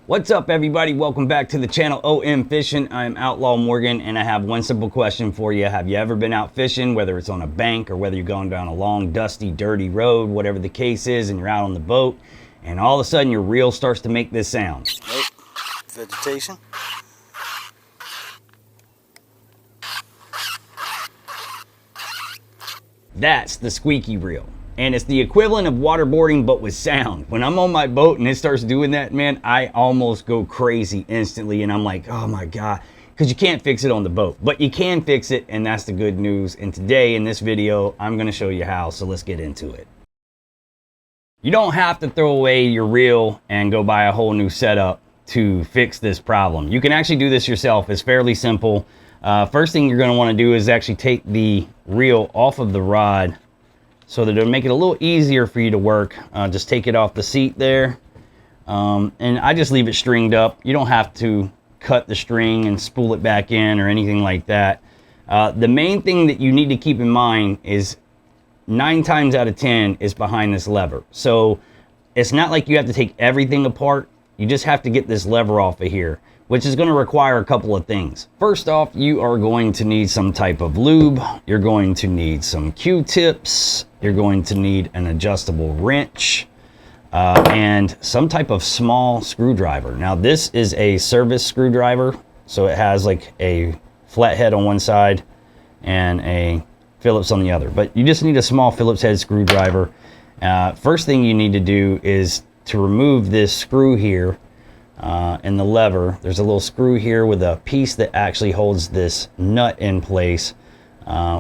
What's up, everybody? Welcome back to the channel OM Fishing. I'm Outlaw Morgan, and I have one simple question for you. Have you ever been out fishing, whether it's on a bank or whether you're going down a long, dusty, dirty road, whatever the case is, and you're out on the boat, and all of a sudden your reel starts to make this sound? Nope. Vegetation. That's the squeaky reel. And it's the equivalent of waterboarding, but with sound. When I'm on my boat and it starts doing that, man, I almost go crazy instantly. And I'm like, oh my God, because you can't fix it on the boat, but you can fix it. And that's the good news. And today in this video, I'm going to show you how. So let's get into it. You don't have to throw away your reel and go buy a whole new setup to fix this problem. You can actually do this yourself. It's fairly simple. First thing you're going to want to do is actually take the reel off of the rod, so that it'll make it a little easier for you to work. Just take it off the seat there. And I just leave it stringed up. You don't have to cut the string and spool it back in or anything like that. The main thing that you need to keep in mind is 9 times out of 10 is behind this lever. So it's not like you have to take everything apart. You just have to get this lever off of here, which is going to require a couple of things. First off, you are going to need some type of lube. You're going to need some Q-tips. You're going to need an adjustable wrench and some type of small screwdriver. Now, this is a service screwdriver, so it has like a flathead on one side and a Phillips on the other. But you just need a small Phillips head screwdriver. First thing you need to do is to remove this screw here. And the lever. There's a little screw here with a piece that actually holds this nut in place.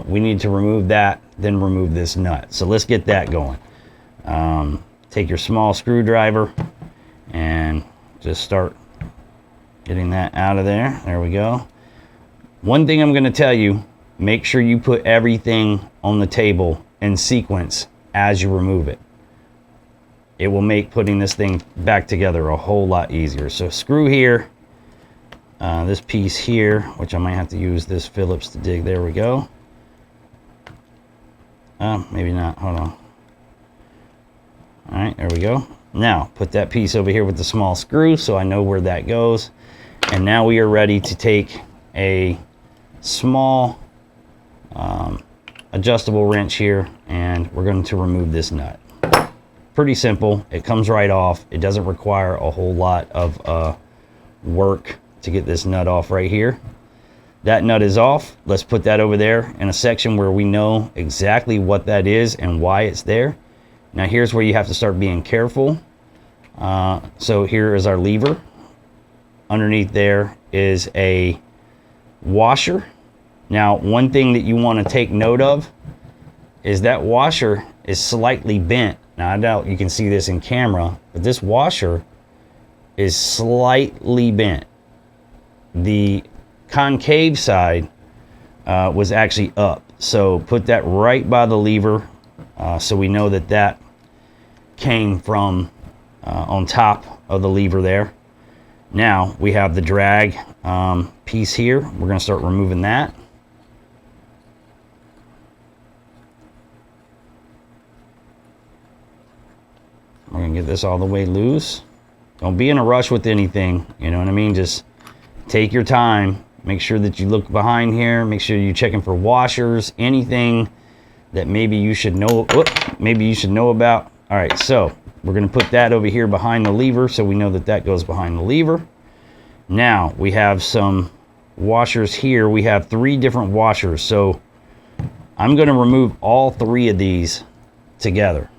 We need to remove that, then remove this nut. So let's get that going. Take your small screwdriver and just start getting that out of there. There we go. One thing I'm going to tell you, make sure you put everything on the table in sequence as you remove it. It will make putting this thing back together a whole lot easier. So screw here, this piece here, which I might have to use this Phillips to dig. There we go. Maybe not. Hold on. All right, there we go. Now put that piece over here with the small screw so I know where that goes. And now we are ready to take a small adjustable wrench here, and we're going to remove this nut. Pretty simple. It comes right off. It doesn't require a whole lot of work to get this nut off right here. That nut is off. Let's put that over there in a section where we know exactly what that is and why it's there. Now here's where you have to start being careful. So here is our lever. Underneath there is a washer. Now one thing that you want to take note of is that washer is slightly bent. Now, I doubt you can see this in camera, but this washer is slightly bent. The concave side was actually up. So put that right by the lever so we know that that came from on top of the lever there. Now we have the drag piece here. We're going to start removing that. We're going to get this all the way loose. Don't be in a rush with anything, you know what I mean? Just take your time. Make sure that you look behind here. Make sure you're checking for washers, anything that maybe you should know about. All right, so we're going to put that over here behind the lever so we know that that goes behind the lever. Now we have some washers here. We have 3 different washers. So I'm going to remove all 3 of these together,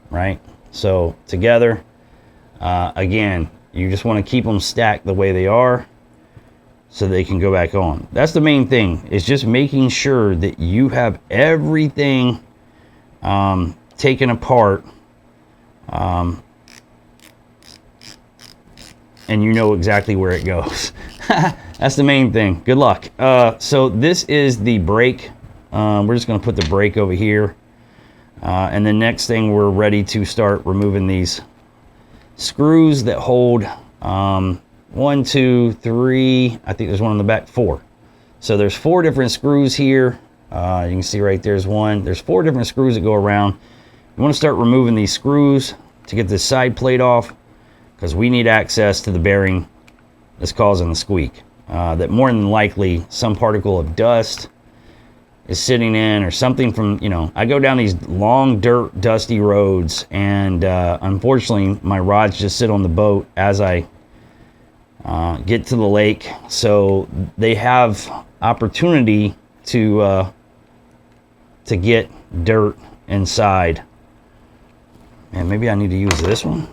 right? So together, again, you just want to keep them stacked the way they are so they can go back on. That's the main thing, is just making sure that you have everything taken apart and you know exactly where it goes. That's the main thing. Good luck. So this is the brake. We're just going to put the brake over here. And the next thing, we're ready to start removing these screws that hold 1, 2, 3, I think there's one on the back, 4. So there's 4 different screws here. You can see right there's one. There's 4 different screws that go around. You want to start removing these screws to get this side plate off. because we need access to the bearing that's causing the squeak. That more than likely some particle of dust is sitting in, or something from, you know, I go down these long dirt dusty roads, and unfortunately my rods just sit on the boat as I get to the lake, so they have opportunity to get dirt inside. And maybe I need to use this one.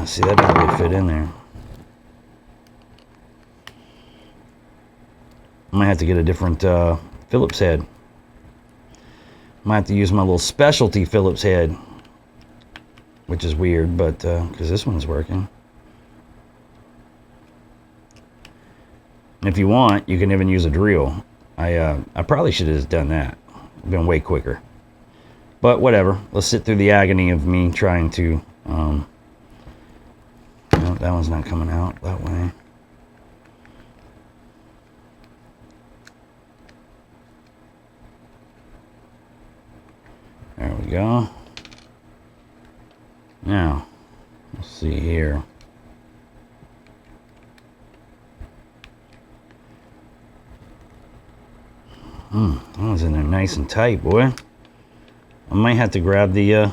See, that doesn't really fit in there. I might have to get a different Phillips head. Might have to use my little specialty Phillips head, which is weird, but because this one's working. And if you want, you can even use a drill. I probably should have just done that. Been way quicker. But whatever. Let's sit through the agony of me trying to. No, that one's not coming out that way. There we go. Now, let's see here. That one's in there nice and tight, boy. I might have to grab the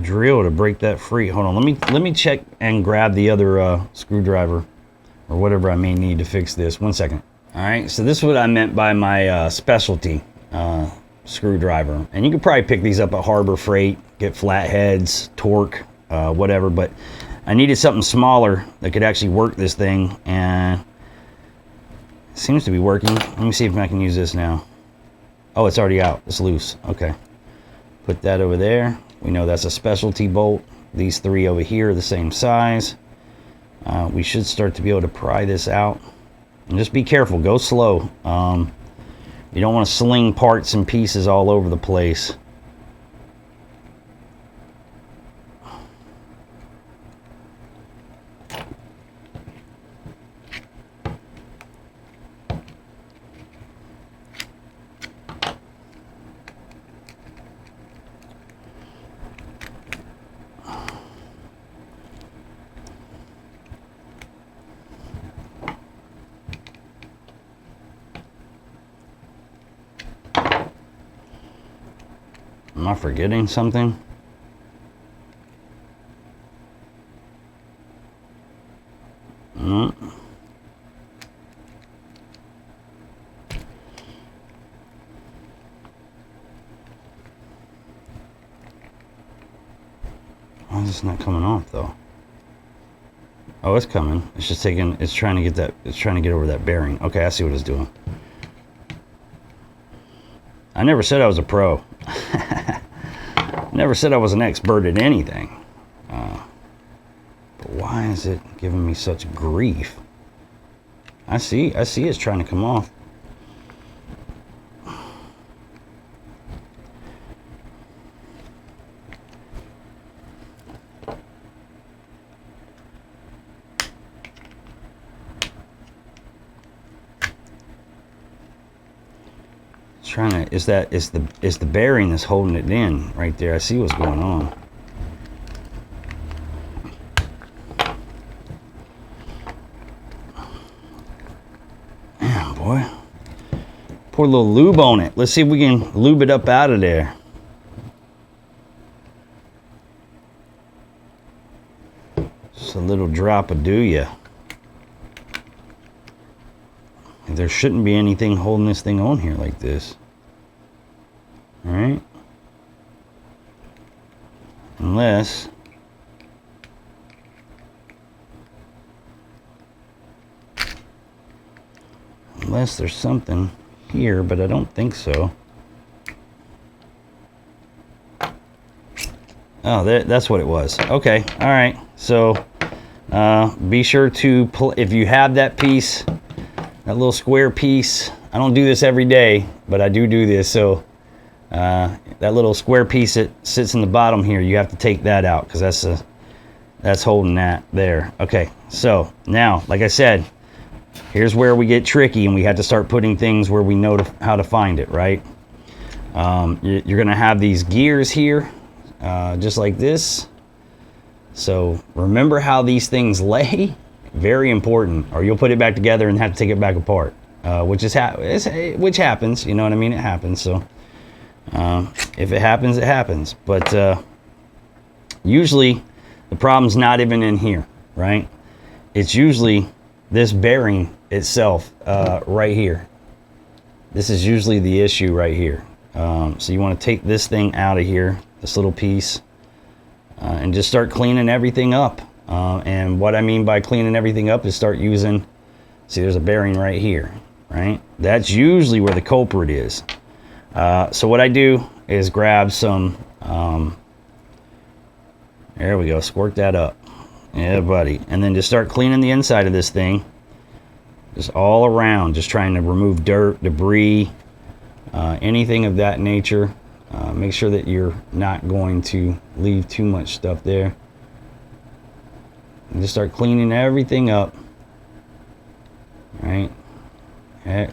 drill to break that free. Hold on, let me check and grab the other screwdriver or whatever I may need to fix this. 1 second. All right, so this is what I meant by my specialty screwdriver. And you could probably pick these up at Harbor Freight, get flatheads, torque, whatever. But I needed something smaller that could actually work this thing, and it seems to be working. Let me see if I can use this now. Oh, it's already out. It's loose. Okay. Put that over there. We know that's a specialty bolt. These three over here are the same size. We should start to be able to pry this out. And just be careful. Go slow. You don't want to sling parts and pieces all over the place. Am I forgetting something? No. Why is this not coming off though? Oh, it's coming. It's just taking, it's trying to get that, it's trying to get over that bearing. Okay, I see what it's doing. I never said I was a pro. Never said I was an expert at anything. But why is it giving me such grief? I see it's trying to come off. Trying to, it's the bearing that's holding it in right there. I see what's going on. Man, boy, pour a little lube on it. Let's see if we can lube it up out of there. Just a little drop of do ya. There shouldn't be anything holding this thing on here like this. All right. Unless there's something here, but I don't think so. Oh, that's what it was. Okay, all right. So be sure to, if you have that piece, that little square piece, I don't do this every day, but I do this. So that little square piece that sits in the bottom here, you have to take that out because that's holding that there. Okay, so now, like I said, here's where we get tricky and we have to start putting things where we know how to find it, right? You're gonna have these gears here, just like this. So remember how these things lay. Very important, or you'll put it back together and have to take it back apart, which happens. You know what I mean? It happens. So if it happens, it happens. But usually the problem's not even in here, right? It's usually this bearing itself right here. This is usually the issue right here. So you want to take this thing out of here, this little piece, and just start cleaning everything up. And what I mean by cleaning everything up is start using, see there's a bearing right here, right? That's usually where the culprit is. So what I do is grab some, there we go, squirt that up. Yeah, buddy. And then just start cleaning the inside of this thing. Just all around, just trying to remove dirt, debris, anything of that nature. Make sure that you're not going to leave too much stuff there. And just start cleaning everything up. Right?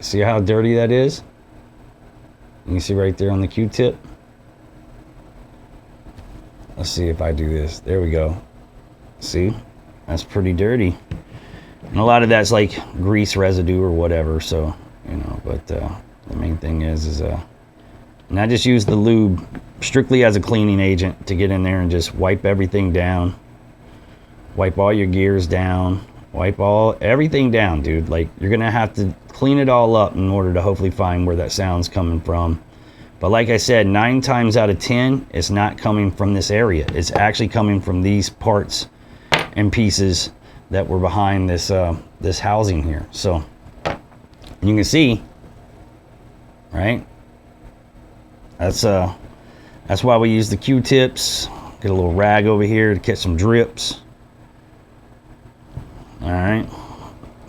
See how dirty that is? You can see right there on the Q-tip. Let's see if I do this. There we go. See? That's pretty dirty. And a lot of that's like grease residue or whatever, so, you know, but the main thing is and I just use the lube strictly as a cleaning agent to get in there and just wipe everything down. Wipe all your gears down. Wipe everything down, dude. Like, you're gonna have to clean it all up in order to hopefully find where that sound's coming from. But like I said, 9 times out of 10, it's not coming from this area. It's actually coming from these parts and pieces that were behind this this housing here. So you can see, right? That's why we use the Q-tips. Get a little rag over here to catch some drips. All right,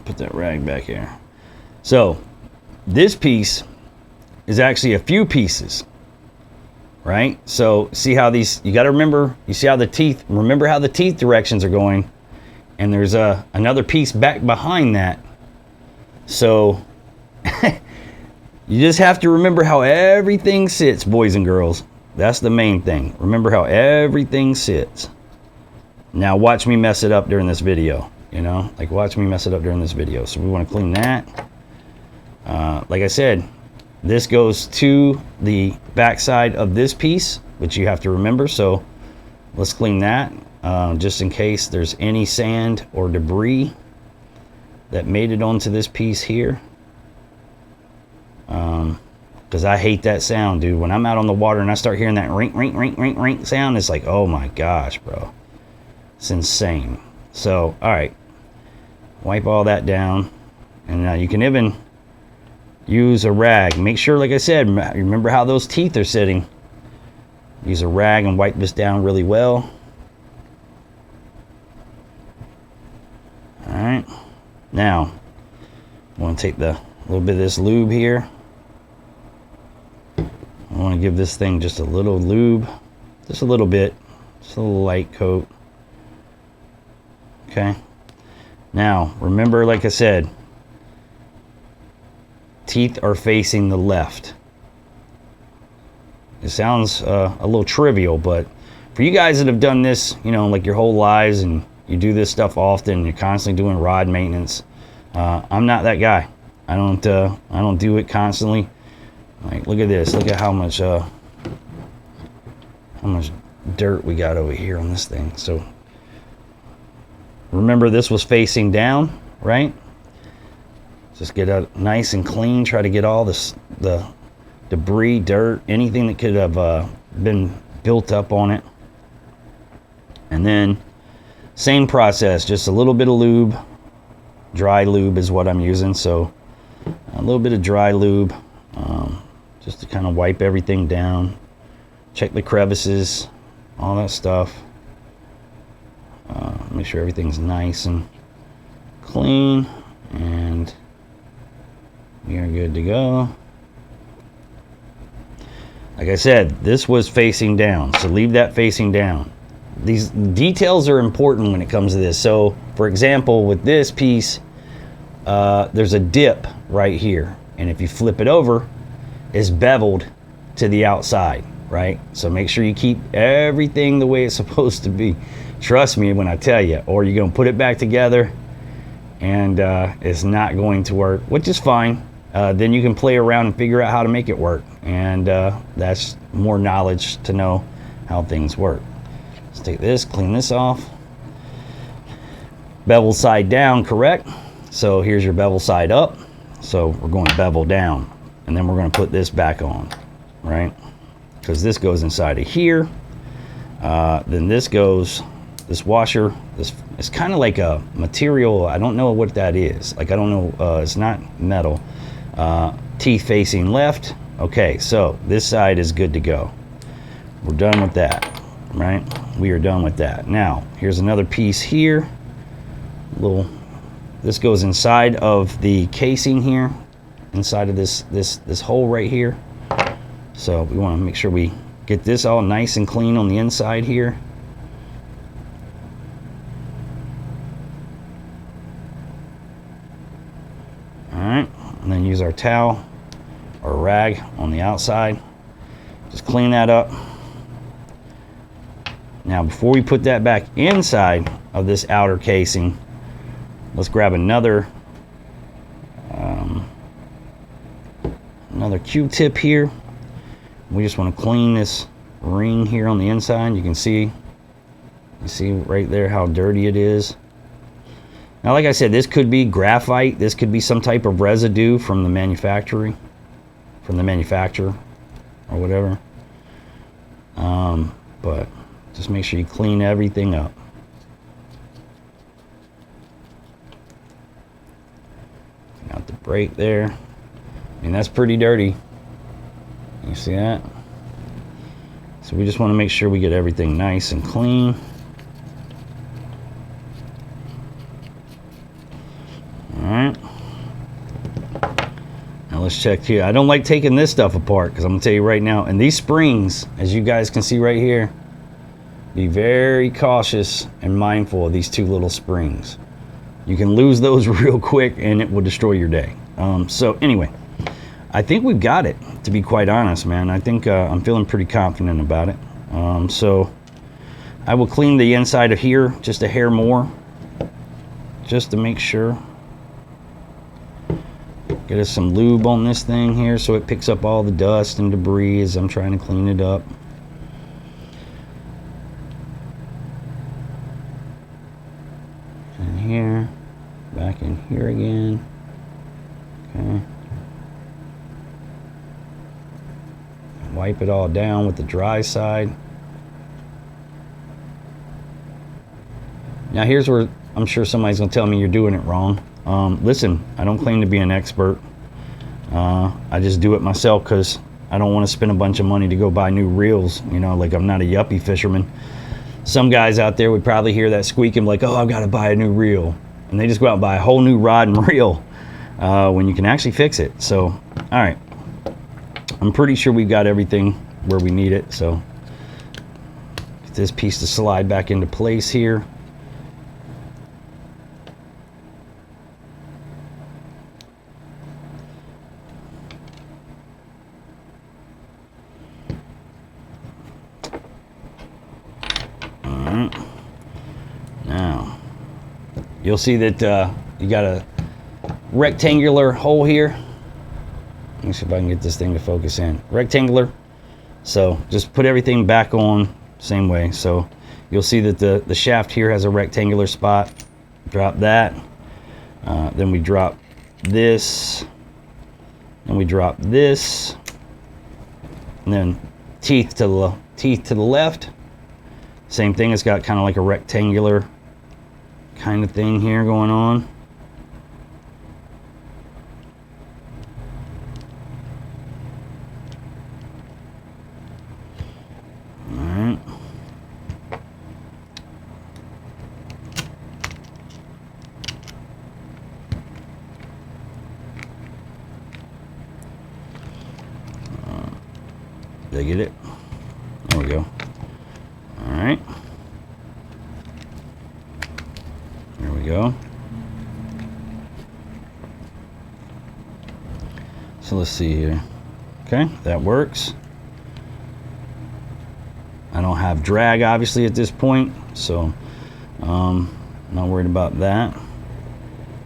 put that rag back here. So this piece is actually a few pieces, right? So see how these, you got to remember, you see how the teeth, remember how the teeth directions are going, and there's another piece back behind that. So you just have to remember how everything sits, boys and girls. That's the main thing. Remember how everything sits. Now watch me mess it up during this video, you know, like watch me mess it up during this video. So we want to clean that. Like I said, this goes to the backside of this piece, which you have to remember. So let's clean that, just in case there's any sand or debris that made it onto this piece here. Because I hate that sound, dude. When I'm out on the water and I start hearing that rink, rink, rink, rink, rink sound, it's like, oh my gosh, bro. It's insane. So, all right. Wipe all that down. And now you can even use a rag. Make sure, like I said, remember how those teeth are sitting. Use a rag and wipe this down really well. All right. Now, I want to take the little bit of this lube here. I want to give this thing just a little lube, just a little bit, just a little light coat. Okay. Now, remember, like I said, teeth are facing the left. It sounds a little trivial, but for you guys that have done this, you know, like your whole lives, and you do this stuff often, you're constantly doing rod maintenance. I'm not that guy. I don't do it constantly. Like, look at this. Look at how much dirt we got over here on this thing. So remember, this was facing down, right? Just get it nice and clean. Try to get all the debris, dirt, anything that could have been built up on it. And then same process, just a little bit of lube. Dry lube is what I'm using, so a little bit of dry lube, just to kind of wipe everything down, check the crevices, all that stuff. Make sure everything's nice and clean, and we are good to go. Like I said, this was facing down, so leave that facing down. These details are important when it comes to this. So, for example, with this piece, there's a dip right here, and if you flip it over, it's beveled to the outside, right? So make sure you keep everything the way it's supposed to be. Trust me when I tell you, or you're gonna put it back together and it's not going to work, which is fine. Then you can play around and figure out how to make it work, and that's more knowledge to know how things work. Let's take this, clean this off. Bevel side down, correct? So here's your bevel side up. So we're going to bevel down, and then we're going to put this back on, right? Because this goes inside of here. Then this goes, this washer, this it's kind of like a material. I don't know what that is. Like, I don't know, it's not metal. Teeth facing left. Okay, so this side is good to go. We're done with that, right? We are done with that. Now, here's another piece here. This goes inside of the casing here, inside of this hole right here. So we want to make sure we get this all nice and clean on the inside here. All right, and then use our towel or rag on the outside. Just clean that up. Now, before we put that back inside of this outer casing, let's grab another Q-tip here. We just want to clean this ring here on the inside. You see right there how dirty it is. Now, like I said, this could be graphite. This could be some type of residue from the manufacturer or whatever. But just make sure you clean everything up. Out the brake there. I mean, that's pretty dirty. You see that? So we just want to make sure we get everything nice and clean. Alright. Now let's check here. I don't like taking this stuff apart because I'm going to tell you right now, and these springs, as you guys can see right here, be very cautious and mindful of these two little springs. You can lose those real quick and it will destroy your day. So anyway, I think we've got it, to be quite honest, man. I think I'm feeling pretty confident about it. So I will clean the inside of here just a hair more, just to make sure. Get us some lube on this thing here so it picks up all the dust and debris as I'm trying to clean it up. And here, back in here again. Okay. Wipe it all down with the dry side. Now here's where I'm sure somebody's gonna tell me you're doing it wrong. Listen, I don't claim to be an expert. I just do it myself because I don't want to spend a bunch of money to go buy new reels. You know, like, I'm not a yuppie fisherman. Some guys out there would probably hear that squeaking like, oh, I've got to buy a new reel. And they just go out and buy a whole new rod and reel when you can actually fix it. So, all right. I'm pretty sure we've got everything where we need it. So, get this piece to slide back into place here. Now, you'll see that you got a rectangular hole here. Let me see if I can get this thing to focus in. Rectangular. So just put everything back on same way. So you'll see that the shaft here has a rectangular spot. Drop that. Then we drop this. Then we drop this. And then teeth to the left. Same thing, it's got kind of like a rectangular kind of thing here going on. All right. Did I get it? There we go. All right. There we go. So let's see here. Okay, that works. I don't have drag obviously at this point, so not worried about that.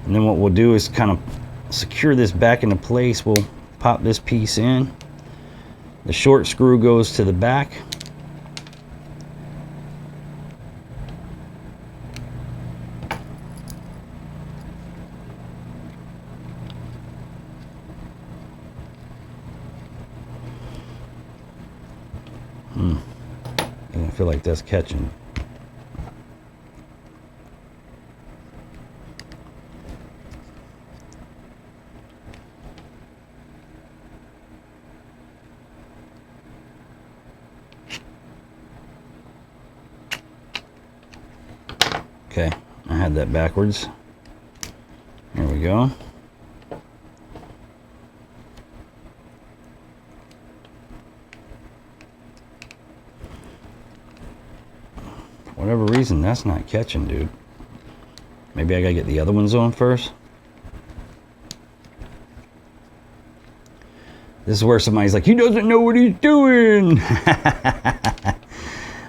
And then what we'll do is kind of secure this back into place. We'll pop this piece in. The short screw goes to the back. Doesn't feel like that's catching. Okay, I had that backwards. There we go. For whatever reason, that's not catching, dude. Maybe I gotta get the other ones on first. This is where somebody's like, he doesn't know what he's doing.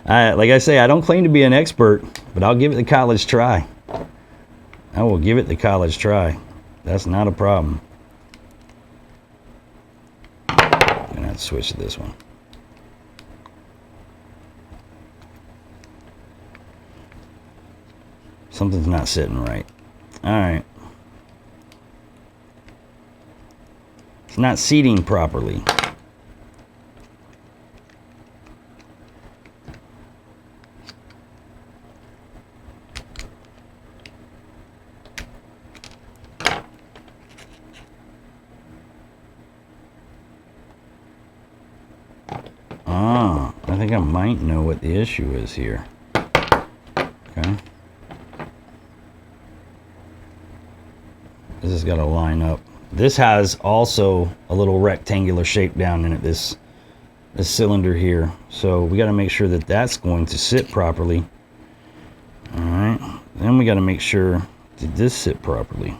Like I say, I don't claim to be an expert, but I'll give it the college try. I will give it the college try. That's not a problem. I'm gonna have to switch to this one. Something's not sitting right. All right. It's not seating properly. I think I might know what the issue is here. Okay. This has got to line up. This has also a little rectangular shape down in it, this cylinder here. So we got to make sure that that's going to sit properly. All right. Then we got to make sure, did this sit properly?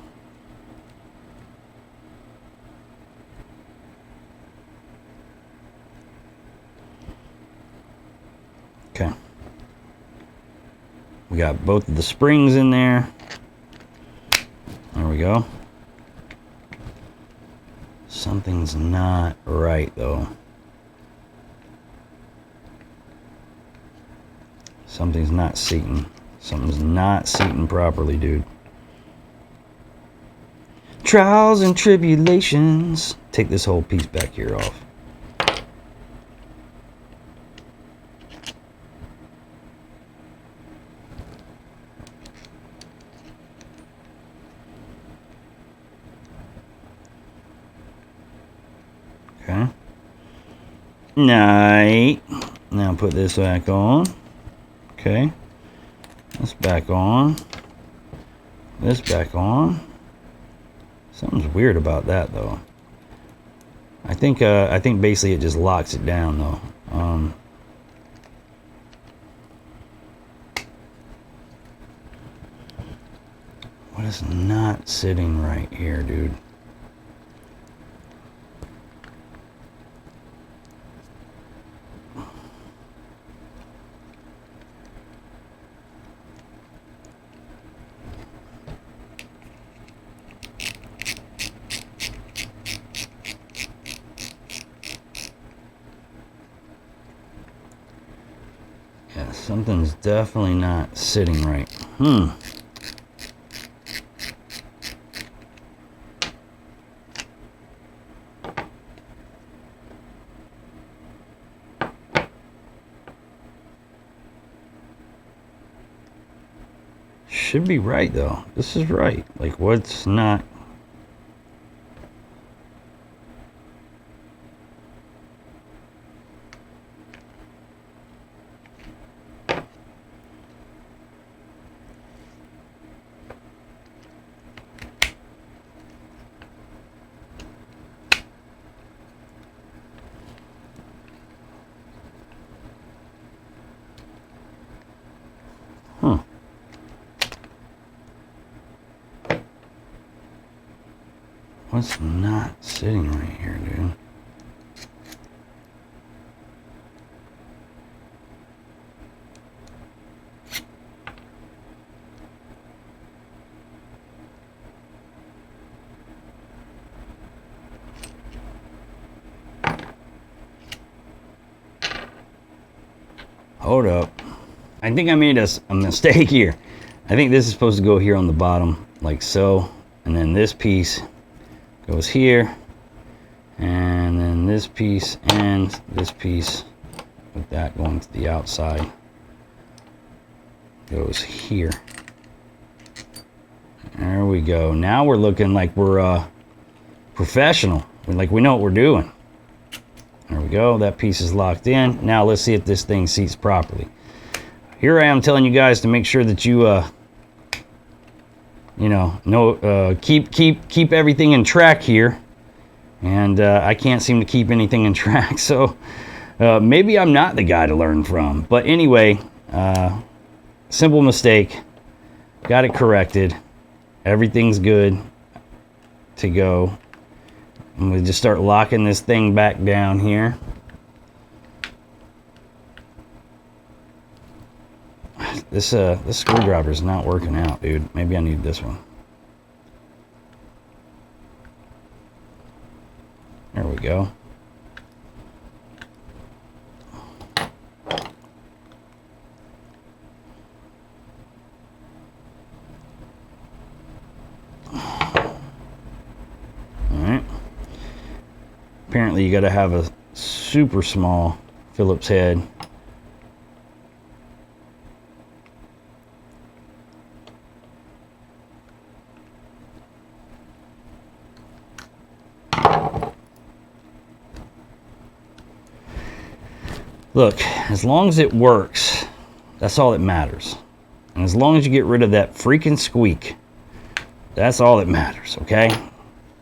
Okay. We got both of the springs in there. There we go. Something's not right though. Something's not seating. Something's not seating properly, dude. Trials and tribulations. Take this whole piece back here off. Okay. Right. Now put this back on. Okay. This back on. This back on. Something's weird about that though. I think basically it just locks it down though. What is not sitting right here, dude? Yeah, something's definitely not sitting right. Should be right though. This is right. Like what's not? What's not sitting right here, dude? Hold up. I think I made a mistake here. I think this is supposed to go here on the bottom, like so. And then this piece goes here. And then this piece and this piece, with that going to the outside, goes here. There we go. Now we're looking like we're professional. Like we know what we're doing. There we go. That piece is locked in. Now let's see if this thing seats properly. Here I am telling you guys to make sure that you keep everything in track here, and I can't seem to keep anything in track. So maybe I'm not the guy to learn from. But anyway, simple mistake. Got it corrected. Everything's good to go. And we just start locking this thing back down here. This screwdriver is not working out, dude. Maybe I need this one. There we go. Alright. Apparently you gotta have a super small Phillips head. Look, as long as it works, that's all that matters. And as long as you get rid of that freaking squeak, that's all that matters, okay?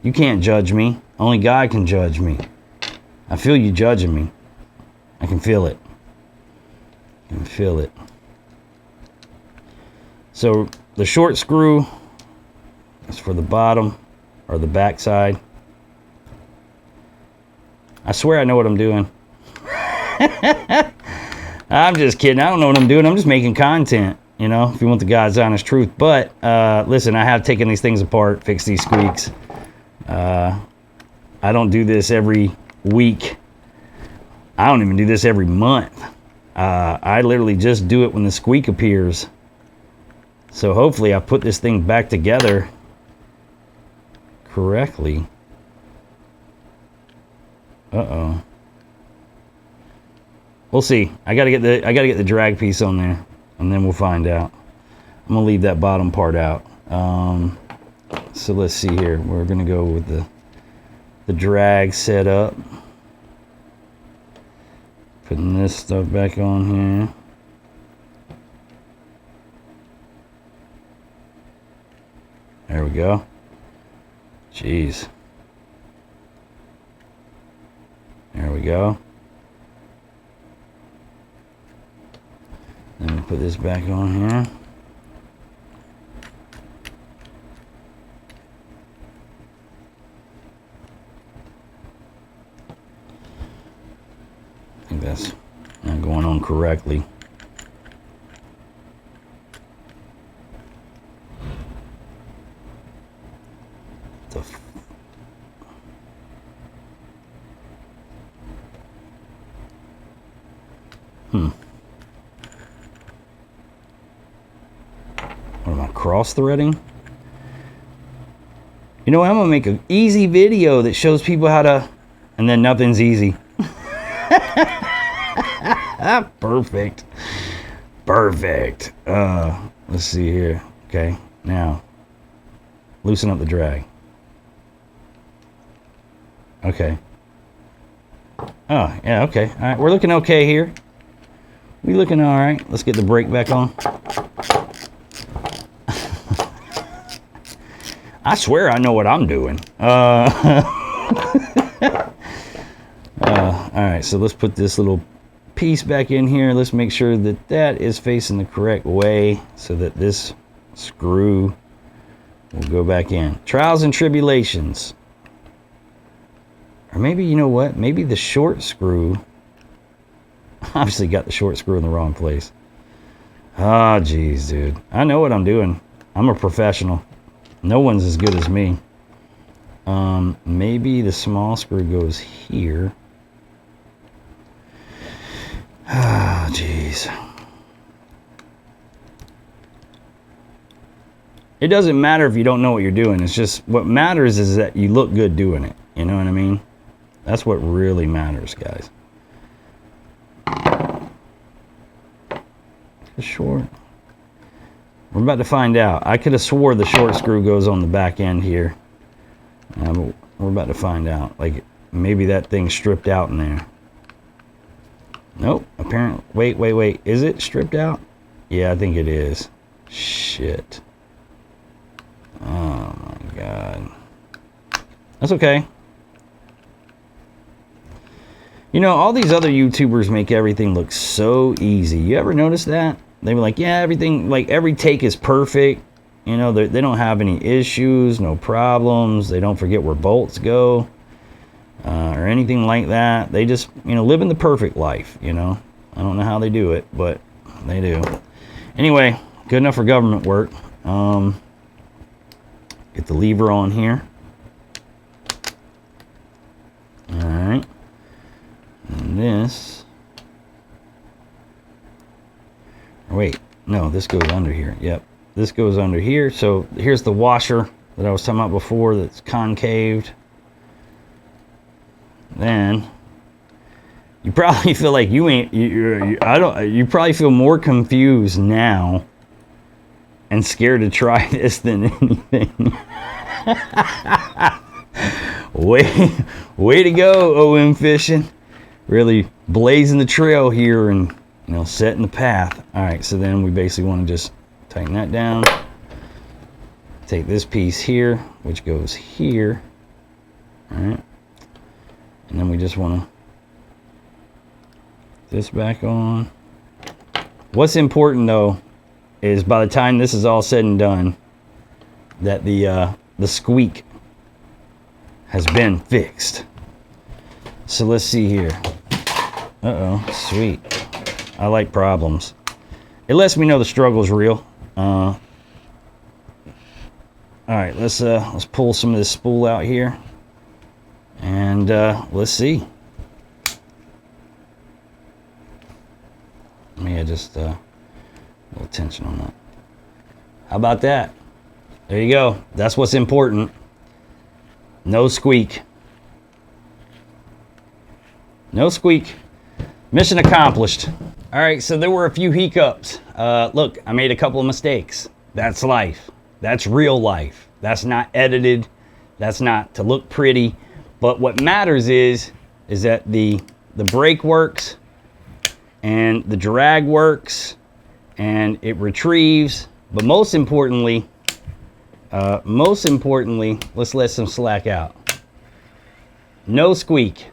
You can't judge me. Only God can judge me. I feel you judging me. I can feel it. I can feel it. So the short screw is for the bottom or the back side. I swear I know what I'm doing. I'm just kidding. I don't know what I'm doing. I'm just making content, you know, if you want the God's honest truth. But listen, I have taken these things apart, fixed these squeaks. I don't do this every week. I don't even do this every month. I literally just do it when the squeak appears. So hopefully I put this thing back together correctly. Uh-oh. We'll see. I gotta get the drag piece on there, and then we'll find out. I'm gonna leave that bottom part out. So let's see here. We're gonna go with the drag set up. Putting this stuff back on here. There we go. Jeez. There we go. Let me put this back on here. I think that's not going on correctly. What am I, cross threading? You know what, I'm gonna make an easy video that shows people how to, and then nothing's easy. Perfect. Perfect. Let's see here. Okay, now loosen up the drag. Okay. Oh, yeah, okay. All right, we're looking okay here. We looking all right. Let's get the brake back on. I swear I know what I'm doing. All right, so let's put this little piece back in here. Let's make sure that that is facing the correct way so that this screw will go back in. Trials and tribulations. Or maybe, you know what? Maybe the short screw. Obviously got the short screw in the wrong place. Ah, geez, dude. I know what I'm doing. I'm a professional. No one's as good as me. Maybe the small screw goes here. Ah, geez. jeez. It doesn't matter if you don't know what you're doing. It's just what matters is that you look good doing it. You know what I mean? That's what really matters, guys. Short. We're about to find out. I could have swore the short screw goes on the back end here. But we're about to find out. Like, maybe that thing's stripped out in there. Nope. Apparently. Wait. Is it stripped out? Yeah, I think it is. Shit. Oh my god. That's okay. You know, all these other YouTubers make everything look so easy. You ever notice that? They were like, yeah, everything, like every take is perfect. You know, they don't have any issues, no problems. They don't forget where bolts go or anything like that. They just, you know, living the perfect life, you know. I don't know how they do it, but they do. Anyway, good enough for government work. Get the lever on here. All right. And this. Wait, no, this goes under here. Yep, this goes under here. So here's the washer that I was talking about before that's concaved. Then you probably feel like you probably feel more confused now and scared to try this than anything. Way to go, OM Fishing. Really blazing the trail here and, you know, setting the path. All right, so then we basically want to just tighten that down. Take this piece here, which goes here. All right. And then we just want to put this back on. What's important though is by the time this is all said and done, that the squeak has been fixed. So let's see here. Uh-oh, sweet. I like problems. It lets me know the struggle's real. All right, let's pull some of this spool out here, and let's see. Let me just a little tension on that. How about that? There you go. That's what's important. No squeak. No squeak. Mission accomplished. All right, so there were a few hiccups. Look, I made a couple of mistakes. That's life. That's real life. That's not edited. That's not to look pretty. But what matters is that the brake works and the drag works and it retrieves. But most importantly, let's let some slack out. No squeak.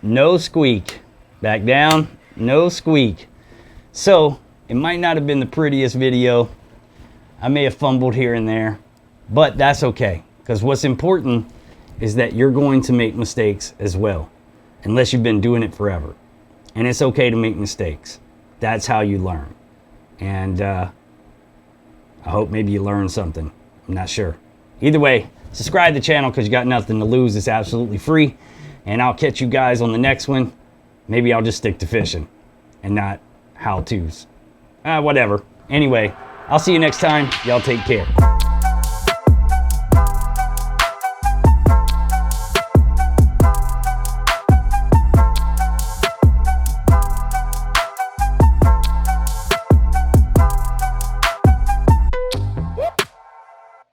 No squeak. Back down. No squeak. So it might not have been the prettiest video. I may have fumbled here and there, but that's okay, because what's important is that you're going to make mistakes as well, unless you've been doing it forever. And it's okay to make mistakes. That's how you learn. And I hope maybe you learned something. I'm not sure. Either way, subscribe to the channel because you got nothing to lose. It's absolutely free. And I'll catch you guys on the next one. Maybe I'll just stick to fishing and not how-tos. Whatever. Anyway, I'll see you next time. Y'all take care.